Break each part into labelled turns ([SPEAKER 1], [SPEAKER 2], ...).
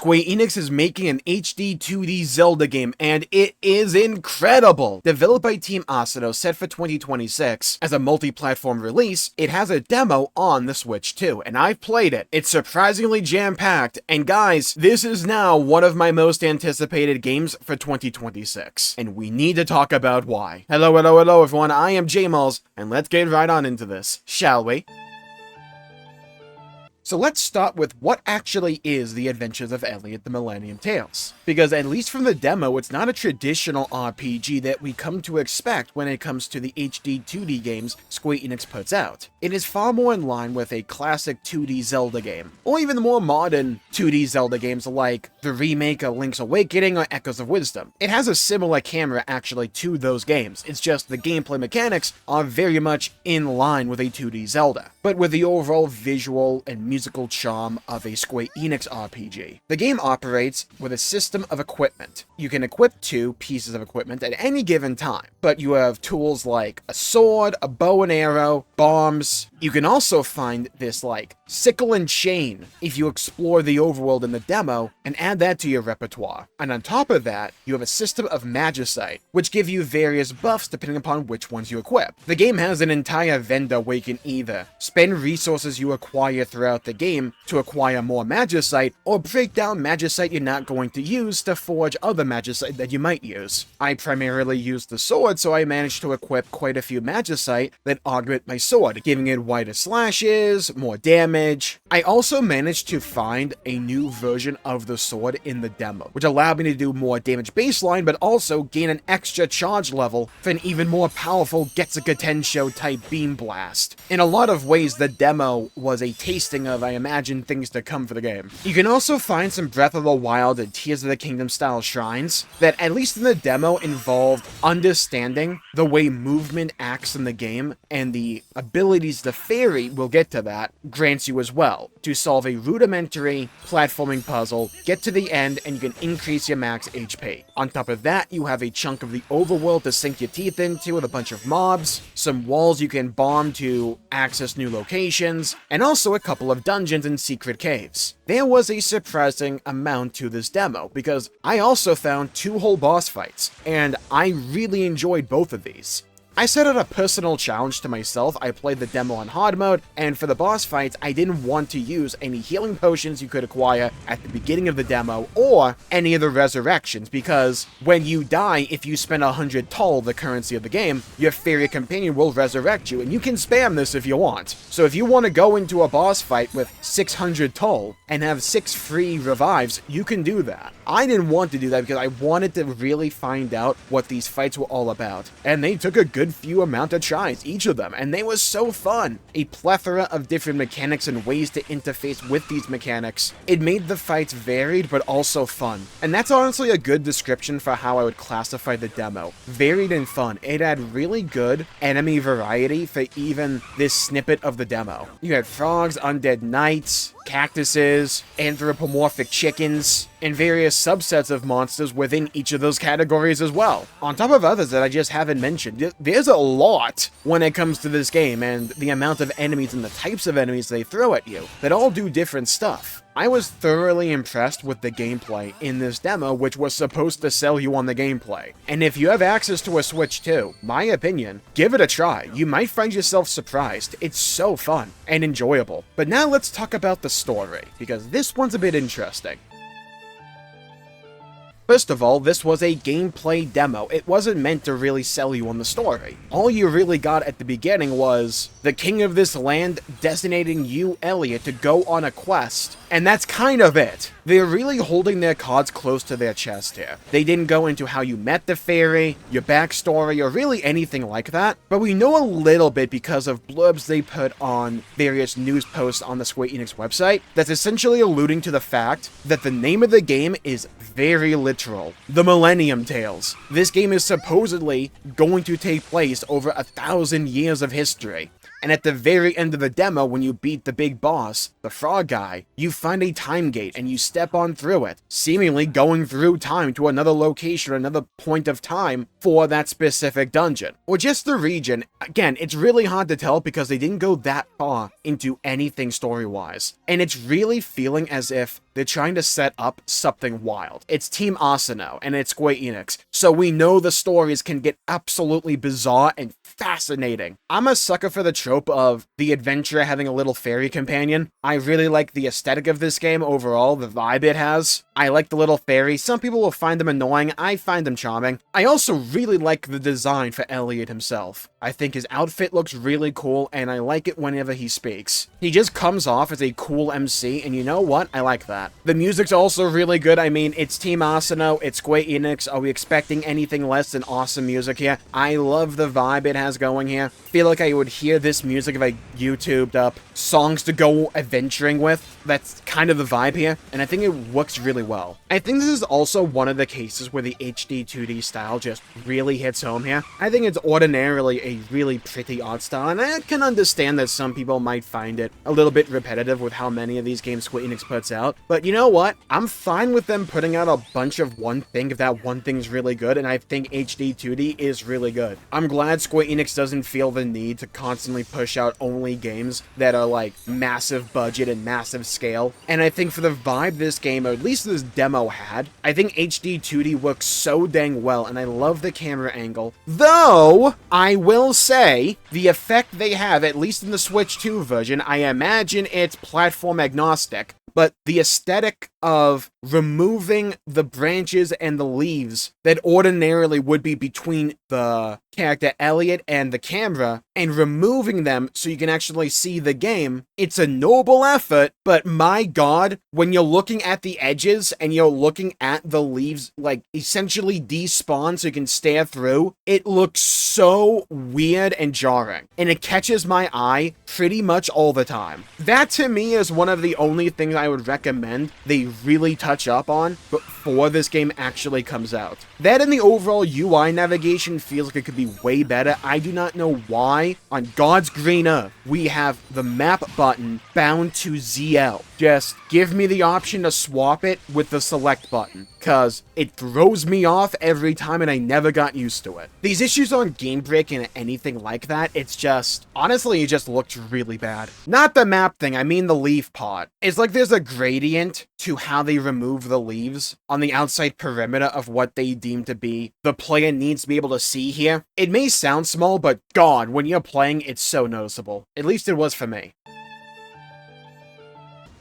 [SPEAKER 1] Square Enix is making an HD 2D Zelda game, and it is incredible! Developed by Team Asano, set for 2026 as a multi-platform release, it has a demo on the Switch too, and I've played it. It's surprisingly jam-packed, and guys, this is now one of my most anticipated games for 2026, and we need to talk about why. Hello everyone, I am Jmulls, and let's get right on into this, shall we? So let's start with what actually is the Adventures of Elliot, the Millennium Tales. Because at least from the demo, it's not a traditional RPG that we come to expect when it comes to the HD 2D games Square Enix puts out. It is far more in line with a classic 2D Zelda game, or even the more modern 2D Zelda games like the remake of Link's Awakening or Echoes of Wisdom. It has a similar camera actually to those games, it's just the gameplay mechanics are very much in line with a 2D Zelda, but with the overall visual and musical charm of a Square Enix RPG. The game operates with a system of equipment. You can equip 2 pieces of equipment at any given time, but you have tools like a sword, a bow and arrow, bombs. You can also find this like sickle and chain if you explore the overworld in the demo and add that to your repertoire. And on top of that, you have a system of magicite, which give you various buffs depending upon which ones you equip. The game has an entire vendor where you can either spend resources you acquire throughout the game to acquire more magicite, or break down magicite you're not going to use to forge other magicite that you might use. I primarily use the sword, so I managed to equip quite a few magicite that augment my sword, giving it wider slashes, more damage. I also managed to find a new version of the sword in the demo, which allowed me to do more damage baseline, but also gain an extra charge level for an even more powerful Getsuga Tensho type beam blast. In a lot of ways, the demo was a tasting of, I imagine, things to come for the game. You can also find some Breath of the Wild and Tears of the Kingdom style shrines that, at least in the demo, involved understanding the way movement acts in the game, and the abilities the fairy, we'll get to that, grants you as well, to solve a rudimentary platforming puzzle, get to the end, and you can increase your max HP. On top of that, you have a chunk of the overworld to sink your teeth into with a bunch of mobs, some walls you can bomb to access new locations, and also a couple of dungeons and secret caves. There was a surprising amount to this demo, because I also found 2 whole boss fights, and I really enjoyed both of these. I set out a personal challenge to myself. I played the demo on hard mode, and for the boss fights, I didn't want to use any healing potions you could acquire at the beginning of the demo, or any of the resurrections, because when you die, if you spend 100 toll, the currency of the game, your fairy companion will resurrect you, and you can spam this if you want. So if you want to go into a boss fight with 600 toll, and have 6 free revives, you can do that. I didn't want to do that because I wanted to really find out what these fights were all about, and they took a good few amount of tries, each of them, and they were so fun. A plethora of different mechanics and ways to interface with these mechanics. It made the fights varied but also fun, and that's honestly a good description for how I would classify the demo. Varied and fun. It had really good enemy variety for even this snippet of the demo. You had frogs, undead knights, cactuses, anthropomorphic chickens, and various subsets of monsters within each of those categories as well. On top of others that I just haven't mentioned, there's a lot when it comes to this game, and the amount of enemies and the types of enemies they throw at you that all do different stuff. I was thoroughly impressed with the gameplay in this demo, which was supposed to sell you on the gameplay. And if you have access to a Switch too, my opinion, give it a try. You might find yourself surprised. It's so fun and enjoyable. But now let's talk about the story, because this one's a bit interesting. First of all, this was a gameplay demo. It wasn't meant to really sell you on the story. All you really got at the beginning was the king of this land designating you, Elliot, to go on a quest, and that's kind of it. They're really holding their cards close to their chest here. They didn't go into how you met the fairy, your backstory, or really anything like that, but we know a little bit because of blurbs they put on various news posts on the Square Enix website that's essentially alluding to the fact that the name of the game is very literal. The Millennium Tales. This game is supposedly going to take place over 1,000 years of history. And at the very end of the demo, when you beat the big boss, the frog guy, you find a time gate and you step on through it, seemingly going through time to another location or another point of time for that specific dungeon. Or just the region. Again, it's really hard to tell because they didn't go that far into anything story-wise. And it's really feeling as if they're trying to set up something wild. It's Team Asano, and it's Square Enix, so we know the stories can get absolutely bizarre and fascinating. I'm a sucker for the trope of the adventurer having a little fairy companion. I really like the aesthetic of this game overall, the vibe it has. I like the little fairy. Some people will find them annoying. I find them charming. I also really like the design for Elliot himself. I think his outfit looks really cool, and I like it whenever he speaks. He just comes off as a cool MC, and you know what? I like that. The music's also really good. I mean, it's Team Asano, it's Square Enix. Are we expecting anything less than awesome music here? I love the vibe it has going here. Feel like I would hear this music if I YouTubed up songs to go adventuring with. That's kind of the vibe here, and I think it works really well. I think this is also one of the cases where the HD 2D style just really hits home here. I think it's ordinarily a really pretty art style, and I can understand that some people might find it a little bit repetitive with how many of these games Square Enix puts out, but you know what? I'm fine with them putting out a bunch of one thing if that one thing's really good, and I think HD 2D is really good. I'm glad Square Enix doesn't feel the need to constantly push out only games that are like massive budget and massive scale, and I think for the vibe this game, or at least this demo had, I think HD 2D works so dang well, and I love the camera angle. Though, I will say, the effect they have, at least in the Switch 2 version, I imagine it's platform agnostic, but the aesthetic of removing the branches and the leaves that ordinarily would be between the character Elliot and the camera, and removing them so you can actually see the game, it's a noble effort, but my god, when you're looking at the edges and you're looking at the leaves, like, essentially despawn so you can stare through, it looks so weird and jarring, and it catches my eye pretty much all the time. That, to me, is one of the only things I would recommend they really touch up on before this game actually comes out. That and the overall UI navigation feels like it could be way better. I do not know why, on God's green earth, we have the map button bound to ZL. Just give me the option to swap it with the select button, cause it throws me off every time and I never got used to it. These issues aren't game breaking or anything like that, it's just, honestly, it just looked really bad. Not the map thing, I mean the leaf part. It's like there's a gradient to how they remove the leaves on the outside perimeter of what they deem to be the player needs to be able to see here. It may sound small, but god, when you're playing, it's so noticeable. At least it was for me.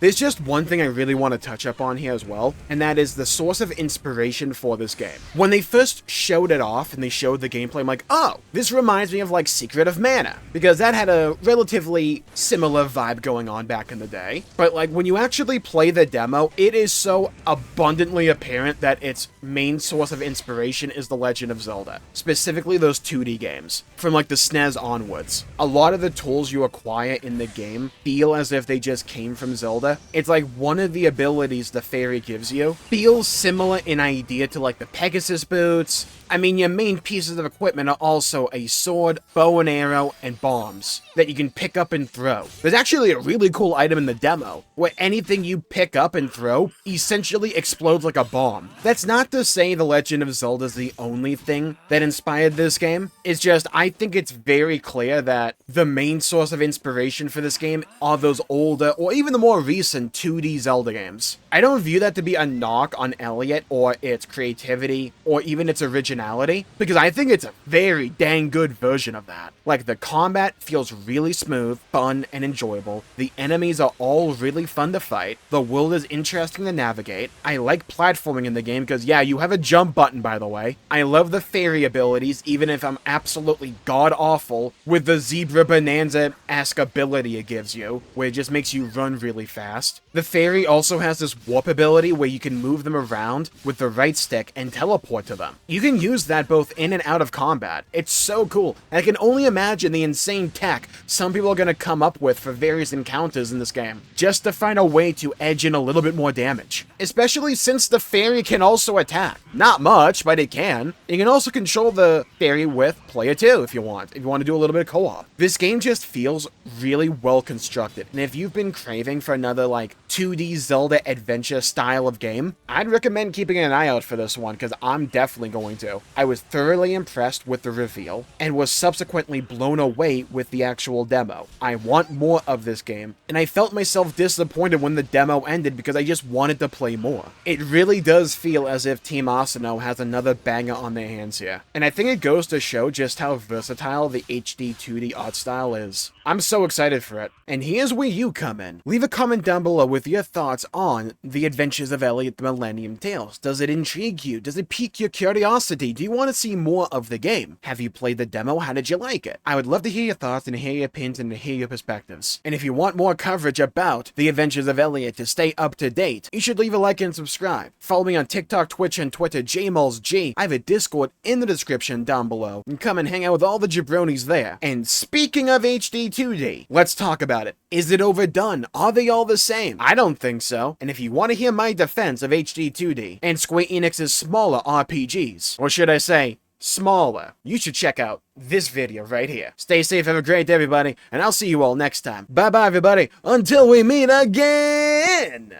[SPEAKER 1] There's just one thing I really want to touch up on here as well, and that is the source of inspiration for this game. When they first showed it off and they showed the gameplay, I'm like, oh, this reminds me of like Secret of Mana, because that had a relatively similar vibe going on back in the day. But like when you actually play the demo, it is so abundantly apparent that its main source of inspiration is The Legend of Zelda, specifically those 2D games, from like the SNES onwards. A lot of the tools you acquire in the game feel as if they just came from Zelda. It's like one of the abilities the fairy gives you feels similar in idea to like the Pegasus boots. I mean, your main pieces of equipment are also a sword, bow and arrow, and bombs that you can pick up and throw. There's actually a really cool item in the demo where anything you pick up and throw essentially explodes like a bomb. That's not to say The Legend of Zelda is the only thing that inspired this game. It's just, I think it's very clear that the main source of inspiration for this game are those older, or even the more recent 2D Zelda games. I don't view that to be a knock on Elliot or its creativity or even its originality, because I think it's a very dang good version of that. Like, the combat feels really smooth, fun, and enjoyable. The enemies are all really fun to fight. The world is interesting to navigate. I like platforming in the game because, yeah, you have a jump button, by the way. I love the fairy abilities, even if I'm absolutely god-awful with the Zebra Bonanza-esque ability it gives you, where it just makes you run really fast. The fairy also has this warp ability where you can move them around with the right stick and teleport to them. You can use that both in and out of combat. It's so cool. I can only imagine the insane tech some people are going to come up with for various encounters in this game, just to find a way to edge in a little bit more damage. Especially since the fairy can also attack. Not much, but it can. You can also control the fairy with player 2 if you want to do a little bit of co-op. This game just feels really well constructed, and if you've been craving for another like 2D Zelda adventure adventure style of game, I'd recommend keeping an eye out for this one, because I'm definitely going to. I was thoroughly impressed with the reveal, and was subsequently blown away with the actual demo. I want more of this game, and I felt myself disappointed when the demo ended because I just wanted to play more. It really does feel as if Team Asano has another banger on their hands here, and I think it goes to show just how versatile the HD 2D art style is. I'm so excited for it, and here's where you come in. Leave a comment down below with your thoughts on The Adventures of Elliot the Millennium Tales. Does it intrigue you? Does it pique your curiosity? Do you want to see more of the game? Have you played the demo? How did you like it? I would love to hear your thoughts and hear your opinions and to hear your perspectives. And if you want more coverage about The Adventures of Elliot to stay up to date, you should leave a like and subscribe. Follow me on TikTok, Twitch, and Twitter, Jmulls G. I have a Discord in the description down below, and come and hang out with all the jabronis there. And speaking of HD 2D, let's talk about it. Is it overdone? Are they all the same? I don't think so. And if you want to hear my defense of HD 2D and Square Enix's smaller RPGs, or should I say, smaller, you should check out this video right here. Stay safe, have a great day, everybody, and I'll see you all next time. Bye-bye, everybody, until we meet again!